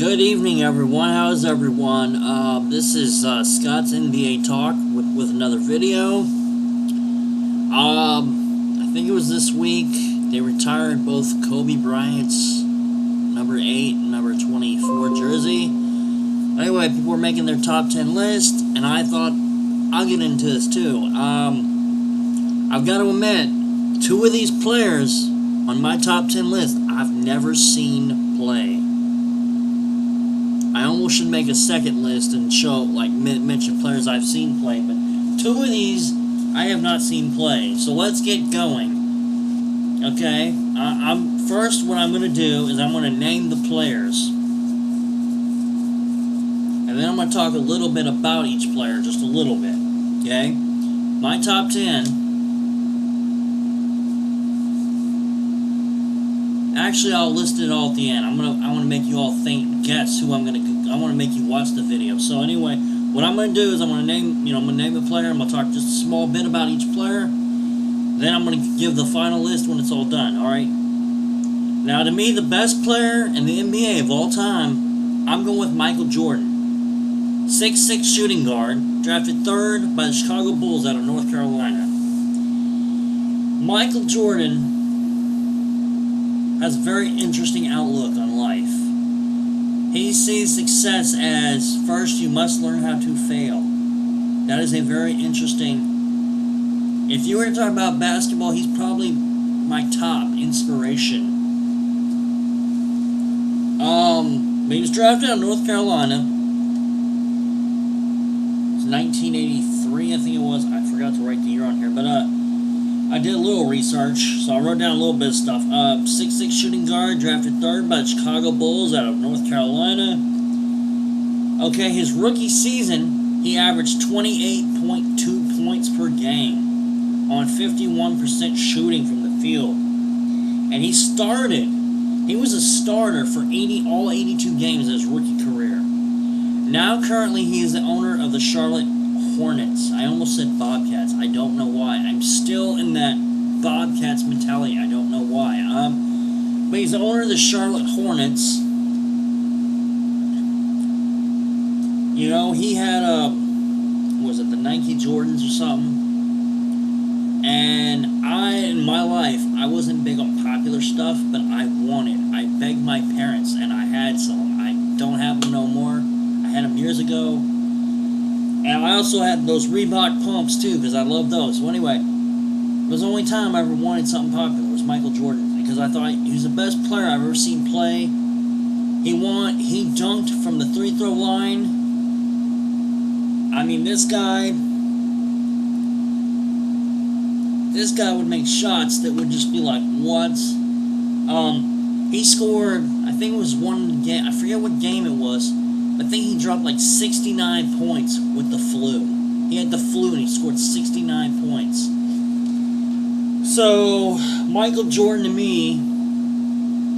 Good evening, everyone. How's everyone? This is Scott's NBA Talk with another video. I think it was this week they retired both Kobe Bryant's number 8 and number 24 jersey. Anyway, people were making their top 10 list, and I thought I'll get into this too. I've got to admit, two of these players on my top 10 list I've never seen play. I almost should make a second list and show, like, mention players I've seen play, but two of these I have not seen play. So let's get going. Okay, first what I'm going to do is I'm going to name the players, and then I'm going to talk a little bit about each player, just a little bit. Okay, my top 10. Actually, I'll list it all at the end. I want to make you all guess who I want to make you watch the video. So anyway, what I'm going to do is I'm going to name a player. I'm going to talk just a small bit about each player. Then I'm going to give the final list when it's all done. All right. Now, to me, the best player in the NBA of all time, I'm going with Michael Jordan. 6'6" shooting guard, drafted 3rd by the Chicago Bulls out of North Carolina. Michael Jordan has a very interesting outlook on life. He sees success as, first, you must learn how to fail. That is a very interesting... If you were to talk about basketball, he's probably my top inspiration. But he was drafted out of North Carolina. It was 1983, I think it was. I forgot to write the year on here, but I did a little research, so I wrote down a little bit of stuff. 6'6" shooting guard, drafted 3rd by the Chicago Bulls out of North Carolina. Okay, his rookie season, he averaged 28.2 points per game on 51% shooting from the field. And he was a starter for all 82 games of his rookie career. Now, currently, he is the owner of the Charlotte Hornets. I almost said Bobcats. I don't know why. I'm still in that Bobcats mentality. I don't know why. But he's the owner of the Charlotte Hornets. You know, he had was it the Nike Jordans or something? And in my life, I wasn't big on popular stuff, but I begged my parents, and I had some. I don't have them no more. I had them years ago. And I also had those Reebok pumps, too, because I love those. So anyway, it was the only time I ever wanted something popular was Michael Jordan, because I thought he was the best player I've ever seen play. He dunked from the free-throw line. I mean, this guy would make shots that would just be like, what? He scored, I think it was one game, I forget what game it was. I think he dropped like 69 points with the flu. He had the flu and he scored 69 points. So, Michael Jordan to me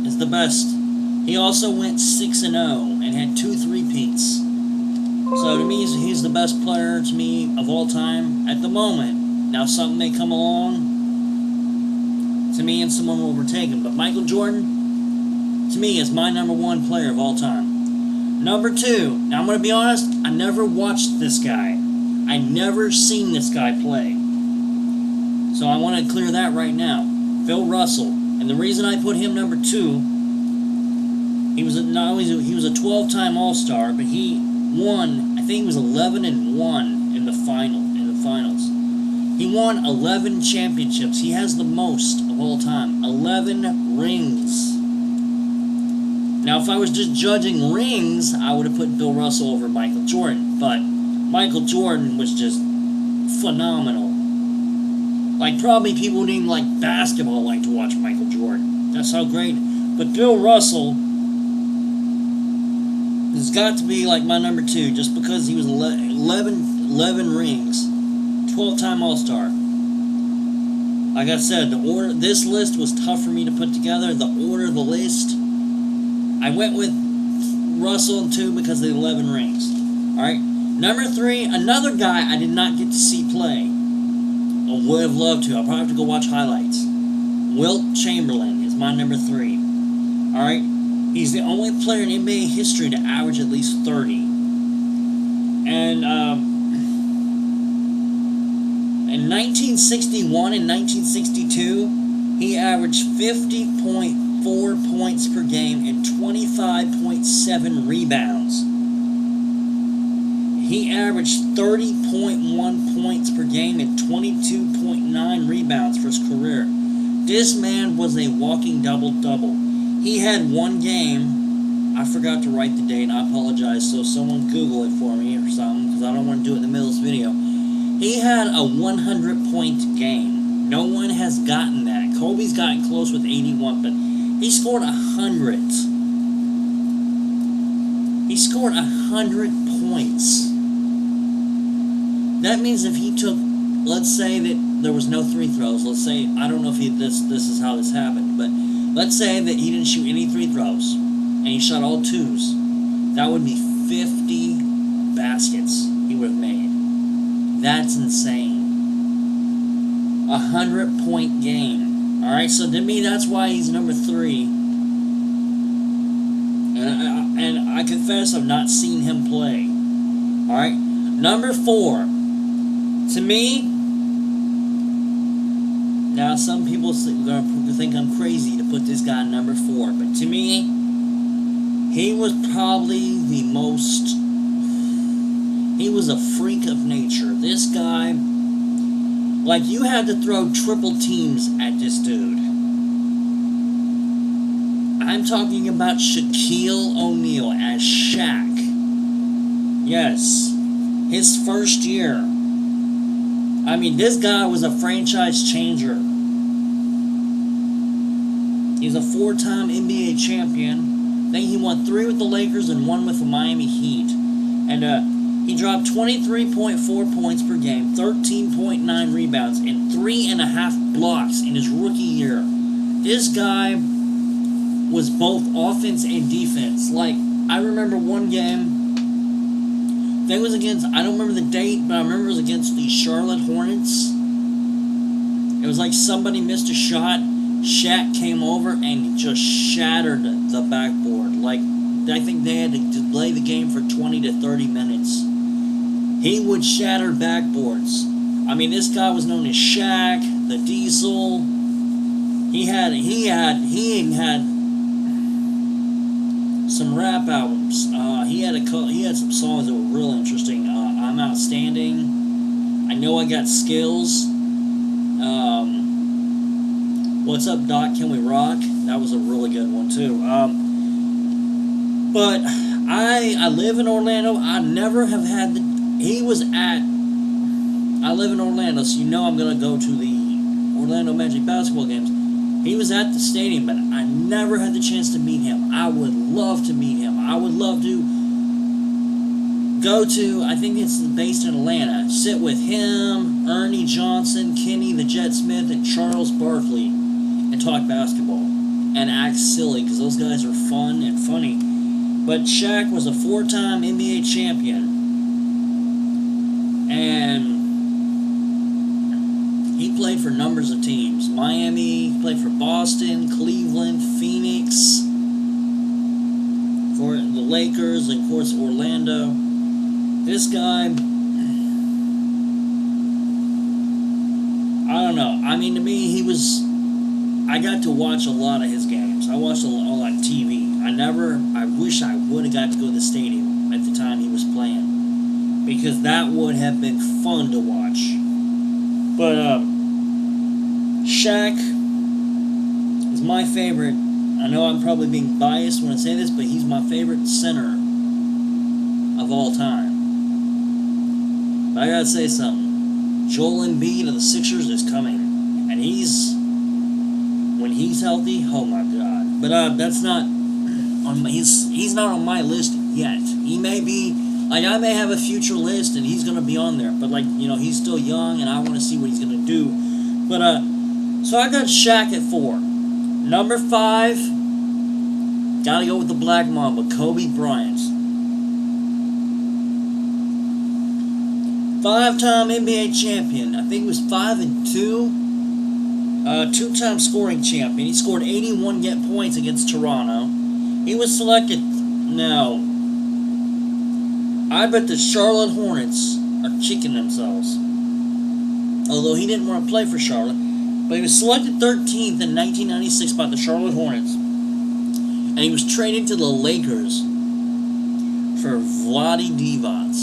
is the best. He also went 6-0 and had 2 3-peats. So to me, he's the best player to me of all time at the moment. Now something may come along to me and someone will overtake him. But Michael Jordan, to me, is my number 1 player of all time. Number 2, now I'm going to be honest, I never watched this guy. I never seen this guy play. So I want to clear that right now. Bill Russell. And the reason I put him number 2, he was a 12-time All-Star, but he won, I think he was 11-1 in the finals. He won 11 championships. He has the most of all time. 11 rings. Now, if I was just judging rings, I would have put Bill Russell over Michael Jordan. But Michael Jordan was just phenomenal. Like, probably people who didn't even like basketball like to watch Michael Jordan. That's how great. But Bill Russell has got to be like my number 2, just because he was 11 rings. 12-time All-Star. Like I said, this list was tough for me to put together. The order of the list, I went with Russell 2 because of the 11 rings. Alright, number 3, another guy I did not get to see play. I would have loved to. I'll probably have to go watch highlights. Wilt Chamberlain is my number 3. Alright, He's the only player in NBA history to average at least 30. And in 1961 and 1962, he averaged 50.4 points per game and 25.7 rebounds. He averaged 30.1 points per game and 22.9 rebounds for his career. This man was a walking double-double. He had one game, I forgot to write the date, I apologize, so someone Google it for me or something, because I don't want to do it in the middle of this video. He had a 100-point game. No one has gotten that. Kobe's gotten close with 81, but he scored 100. He scored 100 points. That means if he took, let's say that there was no free throws. Let's say, I don't know if this is how this happened, but let's say that he didn't shoot any free throws and he shot all twos. That would be 50 baskets he would have made. That's insane. 100-point game. Alright, so to me, that's why he's number 3. And I confess I've not seen him play. Alright, number 4. To me, now some people think I'm crazy to put this guy in number 4, but to me, he was probably the most... He was a freak of nature. This guy, like, you had to throw triple teams at this dude. I'm talking about Shaquille O'Neal as Shaq. Yes, his first year. I mean, this guy was a franchise changer. He's a 4-time NBA champion. Then he won 3 with the Lakers and 1 with the Miami Heat. And he dropped 23.4 points per game, 13.9 rebounds, and 3.5 blocks in his rookie year. This guy was both offense and defense. Like, I remember one game, I think it was against, I don't remember the date, but I remember it was against the Charlotte Hornets. It was like somebody missed a shot. Shaq came over and just shattered the backboard. Like, I think they had to delay the game for 20 to 30 minutes. He would shatter backboards. I mean, this guy was known as Shaq, the Diesel. He had some rap albums. He had some songs that were real interesting. I'm Outstanding. I Know I Got Skills. What's Up, Doc? Can We Rock? That was a really good one too. But I live in Orlando. I never have had the. I live in Orlando, so you know I'm gonna go to the Orlando Magic basketball games. He was at the stadium, but I never had the chance to meet him. I would love to meet him. I would love to go to, I think it's based in Atlanta, sit with him, Ernie Johnson, Kenny the Jet Smith, and Charles Barkley, and talk basketball and act silly, because those guys are fun and funny. But Shaq was a 4-time NBA champion, and he played for numbers of teams. Miami, he played for Boston, Cleveland, Phoenix, for the Lakers, and of course Orlando. This guy, I don't know. I mean, to me, I got to watch a lot of his games. I watched a lot on TV. I wish I would have got to go to the stadium at the time he was playing, because that would have been fun to watch. But Shaq is my favorite. I know I'm probably being biased when I say this, but he's my favorite center of all time. But I gotta say something. Joel Embiid of the Sixers is coming, and when he's healthy, oh my God. But that's not on my, he's not on my list yet. He may be. Like, I may have a future list, and he's going to be on there. But, like, you know, he's still young, and I want to see what he's going to do. But, so I got Shaq at 4. Number 5, got to go with the Black Mamba, Kobe Bryant. 5-time NBA champion. I think he was 5-2. 2-time scoring champion. He scored 81 points against Toronto. He was selected. Now, I bet the Charlotte Hornets are kicking themselves. Although he didn't want to play for Charlotte. But he was selected 13th in 1996 by the Charlotte Hornets. And he was traded to the Lakers for Vlade Divac.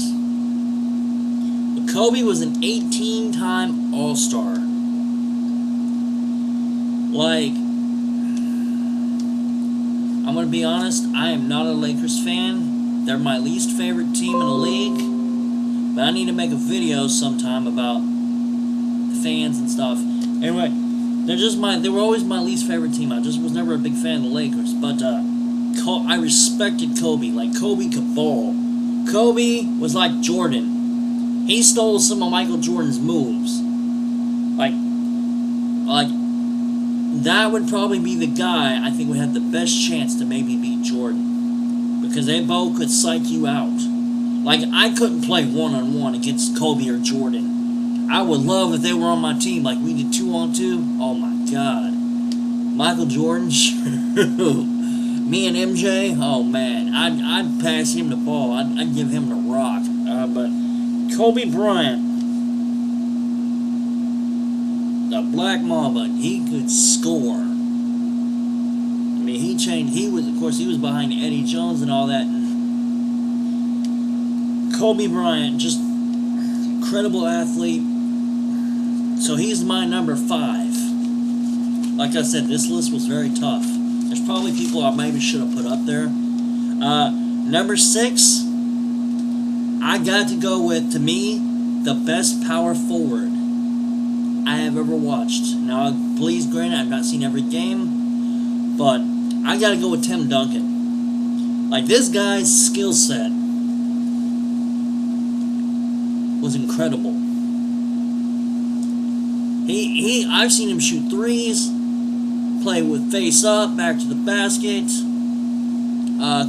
But Kobe was an 18-time All-Star. Like, I'm going to be honest, I am not a Lakers fan. They're my least favorite team in the league. But I need to make a video sometime about the fans and stuff. Anyway, they were always my least favorite team. I just was never a big fan of the Lakers. But I respected Kobe. Like, Kobe could ball. Kobe was like Jordan. He stole some of Michael Jordan's moves. Like that would probably be the guy I think would have the best chance to maybe beat Jordan. Because they both could psych you out. Like, I couldn't play one-on-one against Kobe or Jordan. I would love if they were on my team like we did 2-on-2. Oh my God. Michael Jordan, me and MJ, oh man, I'd pass him the ball. I'd give him the rock. But Kobe Bryant, the Black Mamba, he could score. I mean, he was behind Eddie Jones and all that. Kobe Bryant, just incredible athlete. So he's my number 5. Like I said, this list was very tough. There's probably people I maybe should have put up there. Number 6, I got to go with, to me, the best power forward I have ever watched. Now, please grant I've not seen every game, but I got to go with Tim Duncan. Like, this guy's skill set was incredible. I've seen him shoot threes, play with face up, back to the basket,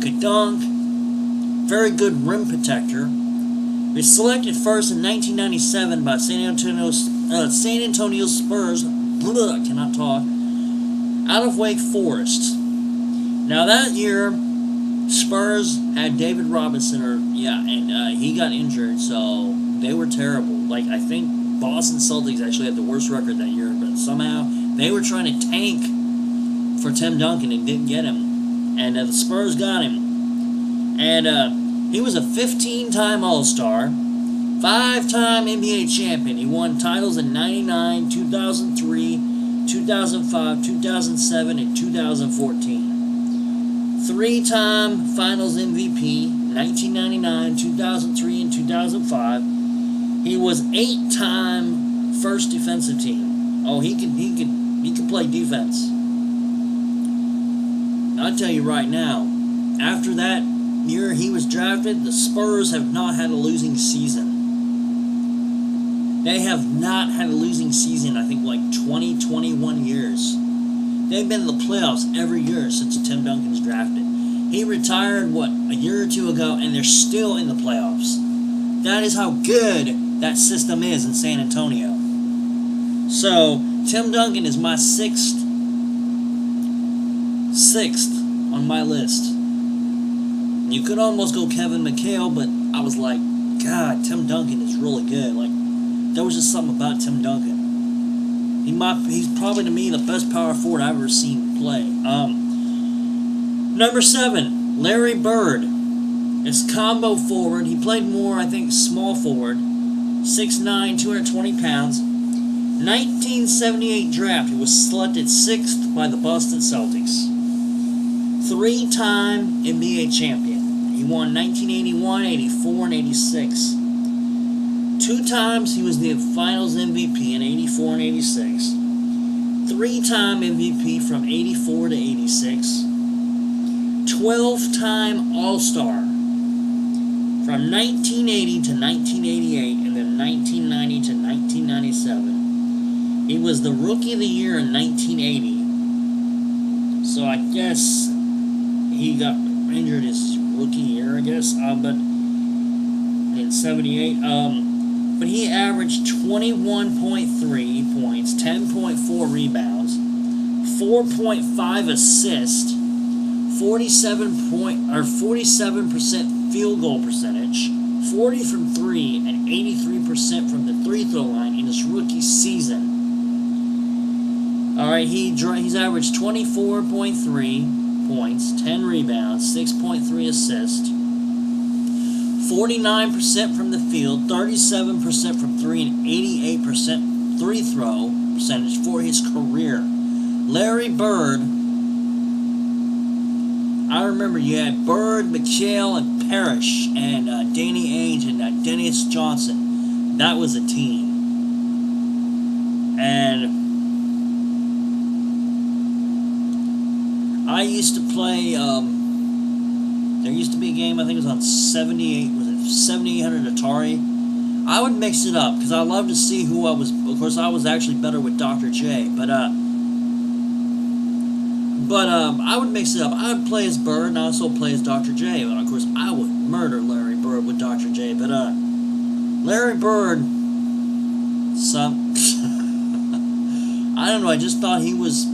could dunk, very good rim protector. He was selected first in 1997 by San Antonio Spurs, I cannot talk, out of Wake Forest. Now that year, Spurs had David Robinson, and he got injured, so they were terrible. Like, I think Boston Celtics actually had the worst record that year, but somehow they were trying to tank for Tim Duncan and didn't get him. And the Spurs got him. And he was a 15-time All-Star, 5-time NBA champion. He won titles in 99, 2003, 2005, 2007, and 2014. 3-time Finals MVP, 1999, 2003, and 2005. He was 8-time First Defensive Team. Oh, he could play defense. I'll tell you right now, after that year he was drafted, the Spurs have not had a losing season. They have not had a losing season, I think, like 20, 21 years. They've been in the playoffs every year since Tim Duncan's drafted. He retired, a year or two ago, and they're still in the playoffs. That is how good that system is in San Antonio. So, Tim Duncan is my sixth on my list. You could almost go Kevin McHale, but I was like, God, Tim Duncan is really good. Like, there was just something about Tim Duncan. He's probably, to me, the best power forward I've ever seen play. Number 7, Larry Bird. It's combo forward. He played more, I think, small forward. 6'9", 220 pounds. 1978 draft. He was selected 6th by the Boston Celtics. 3-time NBA champion. He won 1981, 84, and 86. 2 times he was the Finals MVP in 84 and 86. 3-time MVP from 84 to 86. 12-time All-Star from 1980 to 1988, and then 1990 to 1997. He was the Rookie of the Year in 1980. So I guess he got injured his rookie year, I guess. But in 78, but he averaged 21.3 points, 10.4 rebounds, 4.5 assists, 47% field goal percentage, 40 from 3, and 83% from the free throw line in his rookie season. All right, he's averaged 24.3 points, 10 rebounds, 6.3 assists, 49% from the field, 37% from 3, and 88% free throw percentage for his career. Larry Bird, I remember you had Bird, McHale, and Parrish, and Danny Ainge, and Dennis Johnson. That was a team. And I used to play, there used to be a game, I think it was on 7800 Atari. I would mix it up, because I love to see who I was. Of course, I was actually better with Dr. J, but I would mix it up. I would play as Bird, and I also play as Dr. J, and of course, I would murder Larry Bird with Dr. J, but Larry Bird, I don't know, I just thought he was,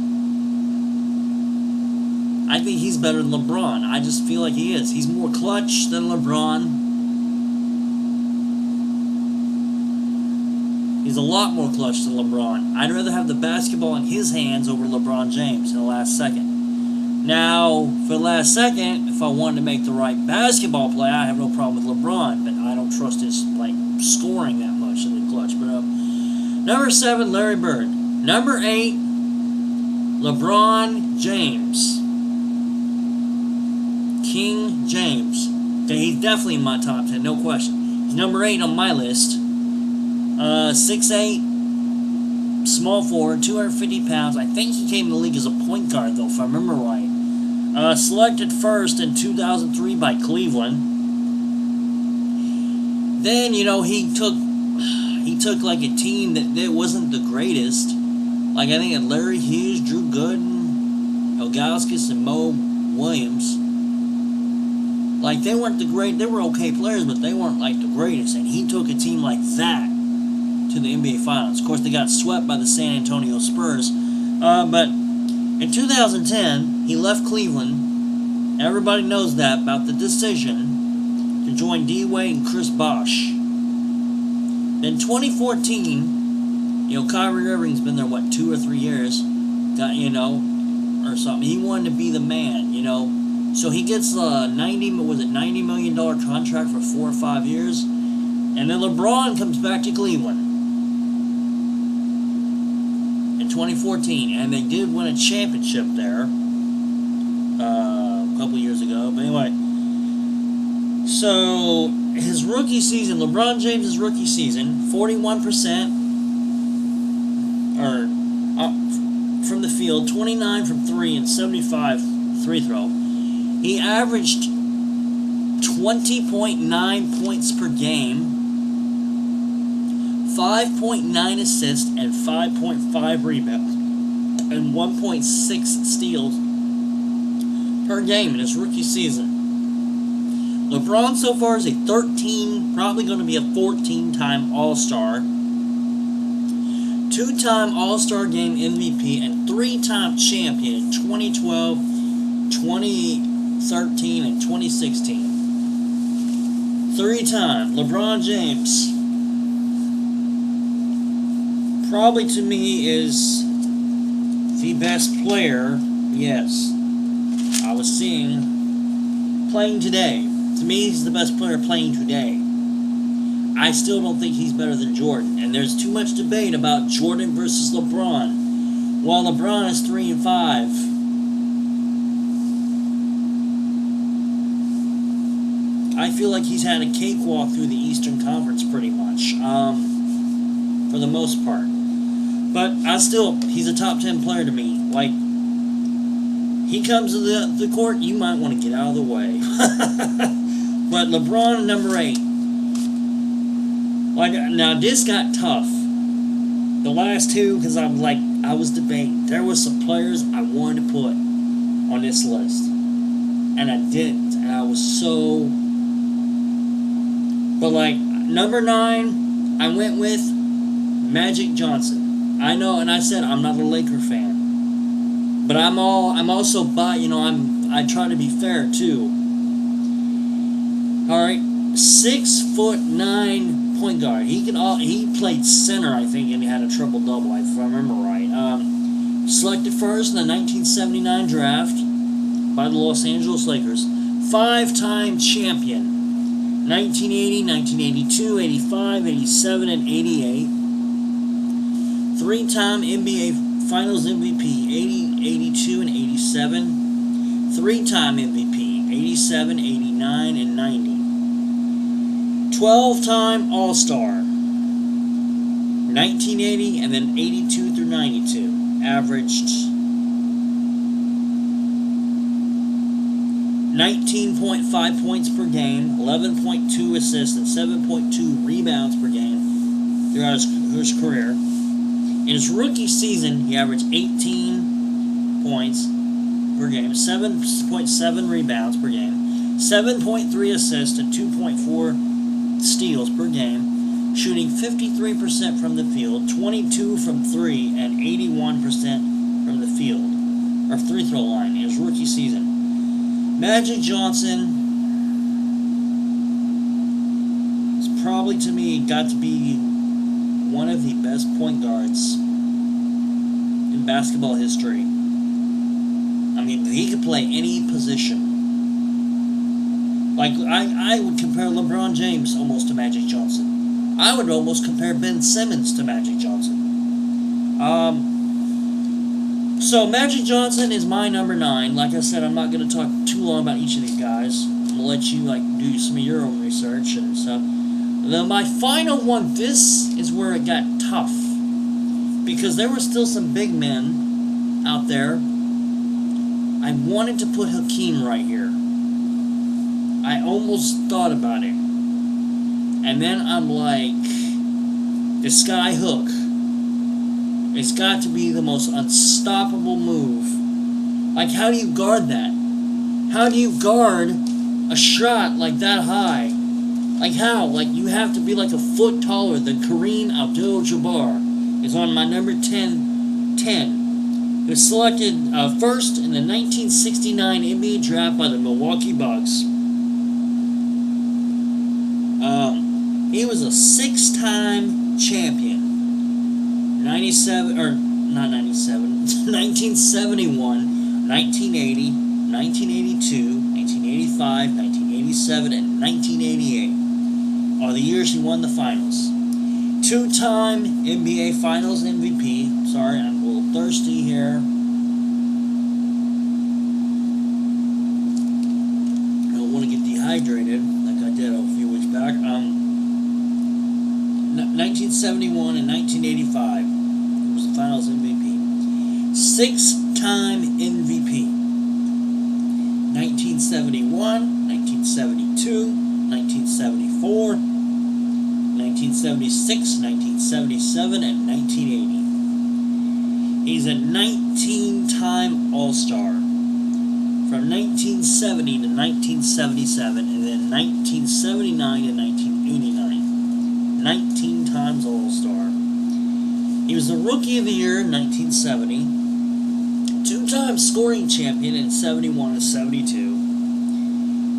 I think he's better than LeBron. I just feel like he is. He's more clutch than LeBron. He's a lot more clutch than LeBron. I'd rather have the basketball in his hands over LeBron James in the last second. Now, for the last second, if I wanted to make the right basketball play, I have no problem with LeBron, but I don't trust his scoring that much in the clutch. But number 7, Larry Bird. Number 8, LeBron James. King James. He's definitely in my top 10, no question. He's number 8 on my list. 6'8", small forward, 250 pounds. I think he came in the league as a point guard, though, if I remember right. Selected first in 2003 by Cleveland. Then, you know, he took like a team that wasn't the greatest. Like, I think had Larry Hughes, Drew Gooden, Ilgauskas, and Mo Williams. Like, they weren't the great, they were okay players, but they weren't like the greatest. And he took a team like that to the NBA Finals. Of course, they got swept by the San Antonio Spurs. But in 2010, he left Cleveland. Everybody knows that about the decision to join D-Wade and Chris Bosh. Then 2014, you know, Kyrie Irving's been there, 2 or 3 years, you know, or something. He wanted to be the man, you know. So he gets a $90 million contract for 4 or 5 years. And then LeBron comes back to Cleveland in 2014. And they did win a championship there a couple years ago. But anyway, so his rookie season, LeBron James' rookie season, 41% from the field, 29 from 3, and 75 free throw. He averaged 20.9 points per game, 5.9 assists, and 5.5 rebounds, and 1.6 steals per game in his rookie season. LeBron so far is a 13, probably going to be a 14-time All-Star, 2-time All-Star Game MVP, and 3-time champion in 2012, 2013, and 2016. 3-time LeBron James probably to me is the best player. Yes, I was seeing playing today. To me, he's the best player playing today. I still don't think he's better than Jordan, and there's too much debate about Jordan versus LeBron. While LeBron is 3 and 5. I feel like he's had a cakewalk through the Eastern Conference pretty much, for the most part. But he's a top 10 player to me. Like, he comes to the court, you might want to get out of the way. But LeBron, number 8. Like, now this got tough. The last two, because I was debating. There was some players I wanted to put on this list, and I didn't. And I was so. But like number 9, I went with Magic Johnson. I know, and I said I'm not a Laker fan, but I'm also by. You know, I'm I try to be fair too. All right, 6'9" point guard. He played center, I think, and he had a triple double, if I remember right. Selected first in the 1979 draft by the Los Angeles Lakers. 5-time champion. 1980, 1982, 85, 87, and 88. 3-time NBA Finals MVP, 80, 82, and 87. 3-time MVP, 87, 89, and 90. 12-time All-Star, 1980, and then 82 through 92. Averaged 19.5 points per game, 11.2 assists, and 7.2 rebounds per game throughout his career. In his rookie season, he averaged 18 points per game, 7.7 rebounds per game, 7.3 assists, and 2.4 steals per game, shooting 53% from the field, 22 from 3, and 81% from the field, or free throw line in his rookie season. Magic Johnson is probably, to me, got to be one of the best point guards in basketball history. I mean, he could play any position. Like, I would compare LeBron James almost to Magic Johnson. I would almost compare Ben Simmons to Magic Johnson. So Magic Johnson is my number 9. Like I said, I'm not going to talk too long about each of these guys. I'm going to let you do some of your own research and stuff. And then my final one, this is where it got tough. Because there were still some big men out there. I wanted to put Hakeem right here. I almost thought about it. And then I'm like, the sky hook. It's got to be the most unstoppable move. Like, how do you guard that? How do you guard a shot like that high? Like, how? Like, you have to be like a foot taller than Kareem Abdul-Jabbar. Is on my number 10. He was selected first in the 1969 NBA draft by the Milwaukee Bucks. He was a 6-time champion. 1971, 1980, 1982, 1985, 1987, and 1988 are the years he won the finals. 2-time NBA Finals MVP. Sorry, I'm a little thirsty here. I don't want to get dehydrated like I did a few weeks back. 1971 and 1985 was the Finals MVP. 6-time MVP. 1971, 1972, 1974, 1976, 1977, and 1980. He's a 19-time All-Star. From 1970 to 1977, and then 1979 to 1989. 19 times All-Star. He was the Rookie of the Year in 1970. 2-time scoring champion in 71 and 72.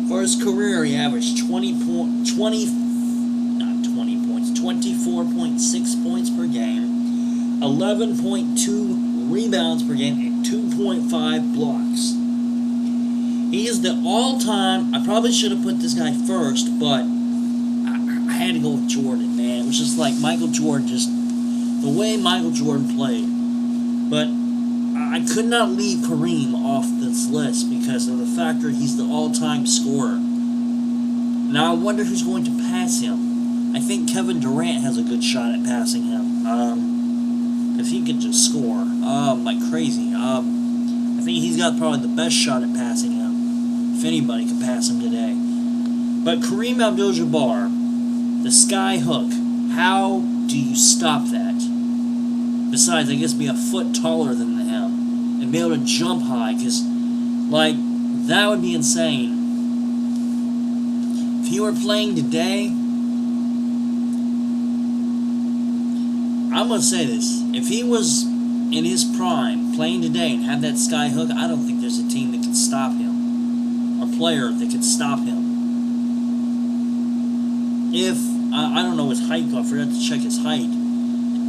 For his career, he averaged 24.6 points per game, 11.2 rebounds per game, and 2.5 blocks. He is the all-time, I probably should have put this guy first, but I had to go with Jordan, man. It was just like Michael Jordan, just the way Michael Jordan played. But I could not leave Kareem off this list because of the fact that he's the all-time scorer. Now I wonder who's going to pass him. I think Kevin Durant has a good shot at passing him. If he could just score, like crazy. I think he's got probably the best shot at passing him. If anybody could pass him today. But Kareem Abdul-Jabbar, the sky hook, how do you stop that? Besides, I guess be a foot taller than him and be able to jump high, because, like, that would be insane. If he were playing today, I'm going to say this. If he was in his prime, playing today, and had that sky hook, I don't think there's a team that can stop him. or player that could stop him. If I don't know his height, I forgot to check his height.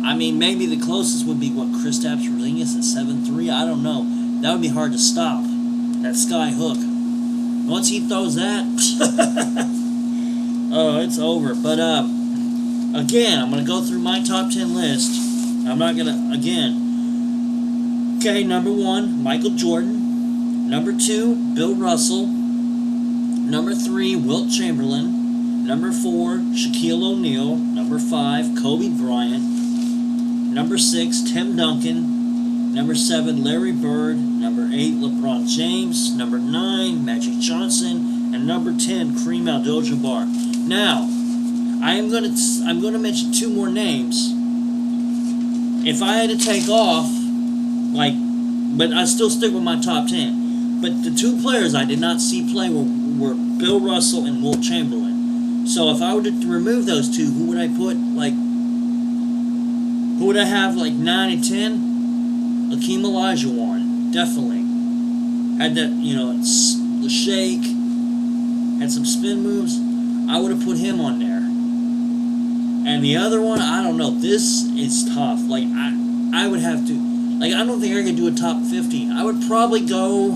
I mean, maybe the closest would be what, Kristaps Porzingis at 7'3". I don't know. That would be hard to stop. That sky hook. Once he throws that, oh, it's over. But again, I'm gonna go through my top 10 list. I'm not gonna again. Okay, number 1, Michael Jordan. Number 2, Bill Russell. Number 3, Wilt Chamberlain. Number 4, Shaquille O'Neal. Number 5, Kobe Bryant. Number 6, Tim Duncan. Number 7, Larry Bird. Number 8, LeBron James. Number 9, Magic Johnson. And number 10, Kareem Abdul-Jabbar. Now, I'm gonna mention 2 more names. If I had to take off, but I still stick with my top 10. But the 2 players I did not see play were Bill Russell and Wilt Chamberlain. So if I were to remove those 2, who would I put, who would I have, 9 and 10? Hakeem Olajuwon, definitely. Had that, the shake, had some spin moves. I would have put him on there. And the other one, I don't know. This is tough. I would have to, I don't think I could do a top 50. I would probably go,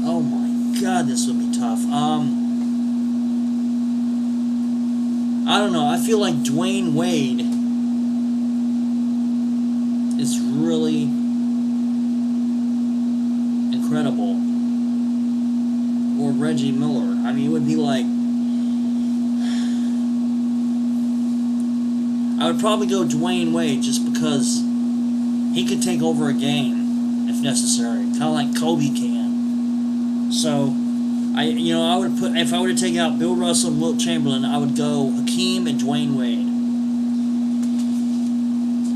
oh my God, this would be tough. I don't know. I feel like Dwayne Wade is really incredible. Or Reggie Miller. I mean, it would be I would probably go Dwayne Wade just because he could take over a game if necessary. Kind of like Kobe can. So, I would put, if I were to take out Bill Russell and Wilt Chamberlain, I would go Hakeem and Dwayne Wade.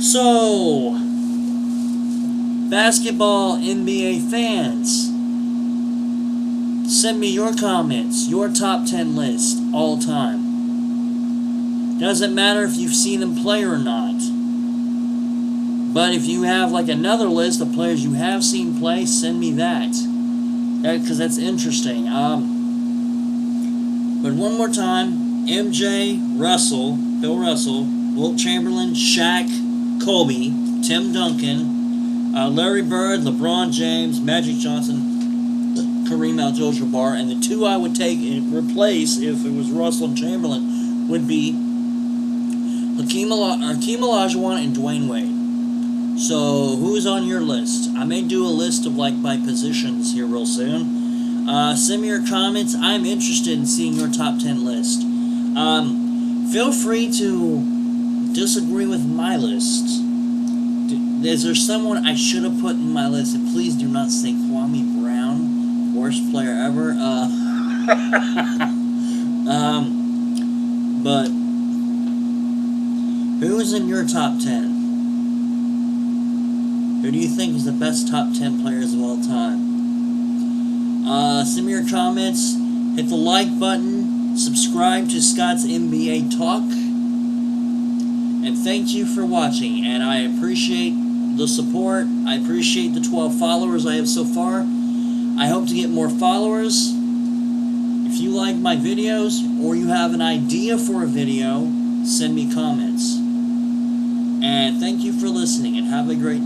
So, basketball NBA fans, send me your comments, your top 10 list, all time. Doesn't matter if you've seen them play or not. But if you have another list of players you have seen play, send me that. Because that's interesting. But one more time, MJ, Russell, Bill Russell, Wilt Chamberlain, Shaq, Kobe, Tim Duncan, Larry Bird, LeBron James, Magic Johnson, Kareem Abdul-Jabbar, and the 2 I would take and replace if it was Russell and Chamberlain would be Hakeem Olajuwon and Dwayne Wade. So, who's on your list? I may do a list of by positions here real soon. Send me your comments. I'm interested in seeing your top 10 list. Feel free to disagree with my list. Is there someone I should have put in my list? And please do not say Kwame Brown, worst player ever. But who's in your top 10? Who do you think is the best top 10 players of all time? Send me your comments, hit the like button, subscribe to Scott's NBA Talk, and thank you for watching, and I appreciate the support. I appreciate the 12 followers I have so far. I hope to get more followers. If you like my videos, or you have an idea for a video, send me comments. And thank you for listening, and have a great day.